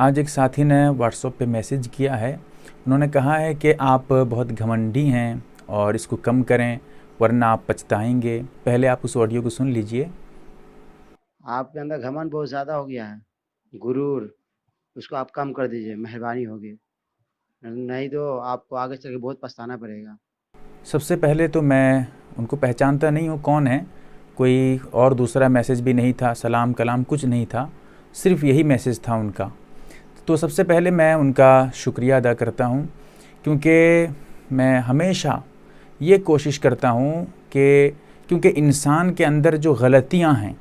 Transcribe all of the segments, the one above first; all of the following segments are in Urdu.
آج ایک ساتھی نے واٹس ایپ پہ میسیج کیا ہے. انہوں نے کہا ہے کہ آپ بہت گھمنڈی ہیں اور اس کو کم کریں ورنہ آپ پچھتائیں گے. پہلے آپ اس آڈیو کو سن لیجئے. آپ کے اندر گھمنڈ بہت زیادہ ہو گیا ہے، غرور، اس کو آپ کم کر دیجئے، مہربانی ہوگی، نہیں تو آپ کو آگے چل کے بہت پچھتانا پڑے گا. سب سے پہلے تو میں ان کو پہچانتا نہیں ہوں کون ہے. کوئی اور دوسرا میسیج بھی نہیں تھا، سلام کلام کچھ نہیں تھا، صرف یہی میسیج تھا ان کا. تو سب سے پہلے میں ان کا شکریہ ادا کرتا ہوں، کیونکہ میں ہمیشہ یہ کوشش کرتا ہوں کہ کیونکہ انسان کے اندر جو غلطیاں ہیں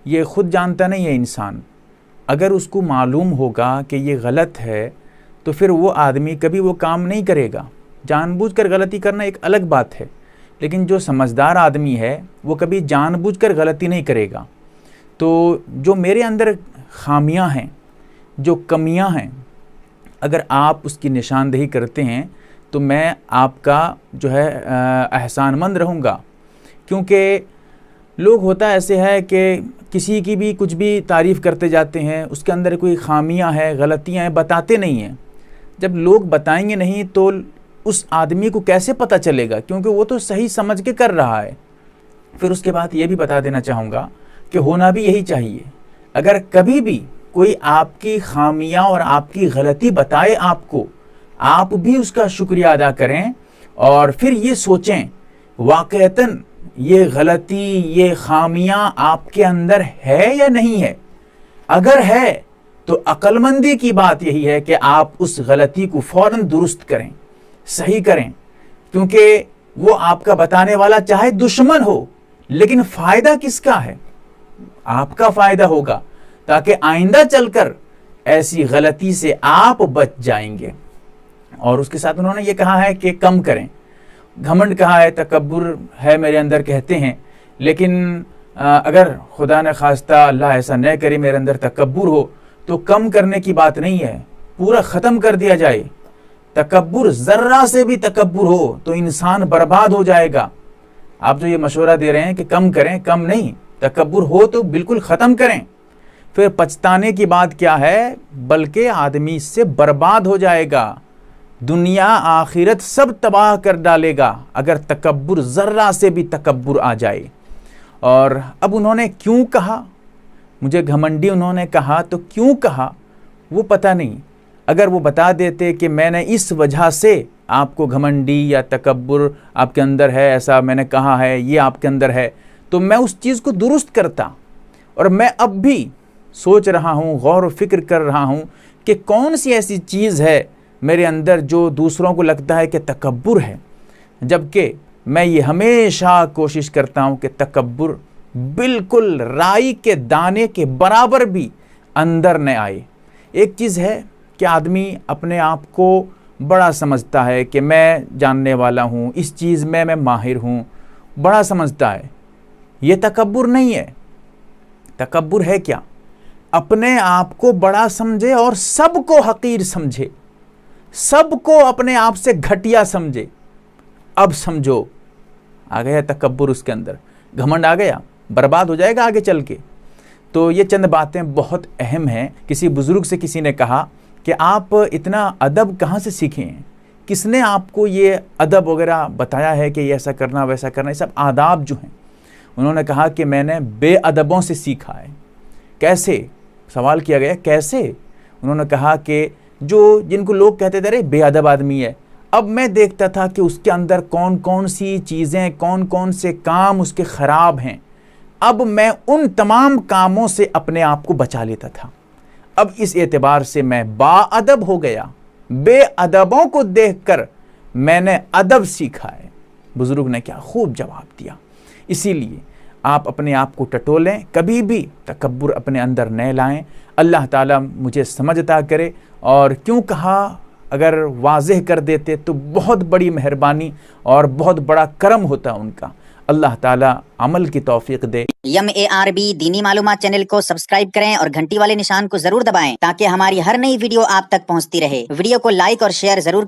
یہ خود جانتا نہیں ہے انسان. اگر اس کو معلوم ہوگا کہ یہ غلط ہے تو پھر وہ آدمی کبھی وہ کام نہیں کرے گا. جان بوجھ کر غلطی کرنا ایک الگ بات ہے، لیکن جو سمجھدار آدمی ہے وہ کبھی جان بوجھ کر غلطی نہیں کرے گا. تو جو میرے اندر خامیاں ہیں، جو کمیاں ہیں، اگر آپ اس کی نشاندہی کرتے ہیں تو میں آپ کا جو ہے احسان مند رہوں گا. کیونکہ لوگ ہوتا ایسے ہے کہ کسی کی بھی کچھ بھی تعریف کرتے جاتے ہیں، اس کے اندر کوئی خامیاں ہیں، غلطیاں ہیں، بتاتے نہیں ہیں. جب لوگ بتائیں گے نہیں تو اس آدمی کو کیسے پتہ چلے گا، کیونکہ وہ تو صحیح سمجھ کے کر رہا ہے. پھر اس کے بعد یہ بھی بتا دینا چاہوں گا کہ ہونا بھی یہی چاہیے. اگر کبھی بھی کوئی آپ کی خامیاں اور آپ کی غلطی بتائے آپ کو، آپ بھی اس کا شکریہ ادا کریں اور پھر یہ سوچیں واقعتاً یہ غلطی، یہ خامیاں آپ کے اندر ہے یا نہیں ہے. اگر ہے تو عقل مندی کی بات یہی ہے کہ آپ اس غلطی کو فوراً درست کریں، صحیح کریں. کیونکہ وہ آپ کا بتانے والا چاہے دشمن ہو، لیکن فائدہ کس کا ہے؟ آپ کا فائدہ ہوگا، تاکہ آئندہ چل کر ایسی غلطی سے آپ بچ جائیں گے. اور اس کے ساتھ انہوں نے یہ کہا ہے کہ کم کریں. گھمنڈ کہا ہے، تکبر ہے میرے اندر کہتے ہیں، لیکن اگر خدا نہ خواستہ اللہ ایسا نہ کرے میرے اندر تکبر ہو تو کم کرنے کی بات نہیں ہے، پورا ختم کر دیا جائے. تکبر، ذرہ سے بھی تکبر ہو تو انسان برباد ہو جائے گا. آپ جو یہ مشورہ دے رہے ہیں کہ کم کریں، کم نہیں، تکبر ہو تو بالکل ختم کریں. پھر پچھتانے کی بات کیا ہے، بلکہ آدمی اس سے برباد ہو جائے گا، دنیا آخرت سب تباہ کر ڈالے گا اگر تکبر، ذرہ سے بھی تکبر آ جائے. اور اب انہوں نے کیوں کہا، مجھے گھمنڈی انہوں نے کہا تو کیوں کہا وہ پتہ نہیں. اگر وہ بتا دیتے کہ میں نے اس وجہ سے آپ کو گھمنڈی یا تکبر آپ کے اندر ہے، ایسا میں نے کہا ہے، یہ آپ کے اندر ہے، تو میں اس چیز کو درست کرتا. اور میں اب بھی سوچ رہا ہوں، غور و فکر کر رہا ہوں کہ کون سی ایسی چیز ہے میرے اندر جو دوسروں کو لگتا ہے کہ تکبر ہے، جبکہ میں یہ ہمیشہ کوشش کرتا ہوں کہ تکبر بالکل رائی کے دانے کے برابر بھی اندر نہ آئے. ایک چیز ہے کہ آدمی اپنے آپ کو بڑا سمجھتا ہے کہ میں جاننے والا ہوں، اس چیز میں ماہر ہوں، بڑا سمجھتا ہے. یہ تکبر نہیں ہے. تکبر ہے کیا؟ اپنے آپ کو بڑا سمجھے اور سب کو حقیر سمجھے، سب کو اپنے آپ سے گھٹیا سمجھے. اب سمجھو آ گیا تکبر، اس کے اندر گھمنڈ آ گیا، برباد ہو جائے گا آگے چل کے. تو یہ چند باتیں بہت اہم ہیں. کسی بزرگ سے کسی نے کہا کہ آپ اتنا ادب کہاں سے سیکھے ہیں، کس نے آپ کو یہ ادب وغیرہ بتایا ہے کہ یہ ایسا کرنا ویسا کرنا، یہ سب آداب جو ہیں. انہوں نے کہا کہ میں نے بے ادبوں سے سیکھا ہے. کیسے؟ سوال کیا گیا کیسے؟ انہوں نے کہا کہ جن کو لوگ کہتے تھے رے بے ادب آدمی ہے، اب میں دیکھتا تھا کہ اس کے اندر کون کون سی چیزیں، کون کون سے کام اس کے خراب ہیں. اب میں ان تمام کاموں سے اپنے آپ کو بچا لیتا تھا. اب اس اعتبار سے میں با ادب ہو گیا. بے ادبوں کو دیکھ کر میں نے ادب سیکھا ہے. بزرگ نے کیا خوب جواب دیا. اسی لیے آپ اپنے آپ کو ٹٹولیں، کبھی بھی تکبر اپنے اندر نہ لائیں. اللہ تعالیٰ مجھے سمجھ عطا کرے. اور کیوں کہا اگر واضح کر دیتے تو بہت بڑی مہربانی اور بہت بڑا کرم ہوتا ان کا. اللہ تعالیٰ عمل کی توفیق دے. MARB دینی معلومات چینل کو سبسکرائب کریں اور گھنٹی والے نشان کو ضرور دبائیں تاکہ ہماری ہر نئی ویڈیو آپ تک پہنچتی رہے. ویڈیو کو لائک اور شیئر ضرور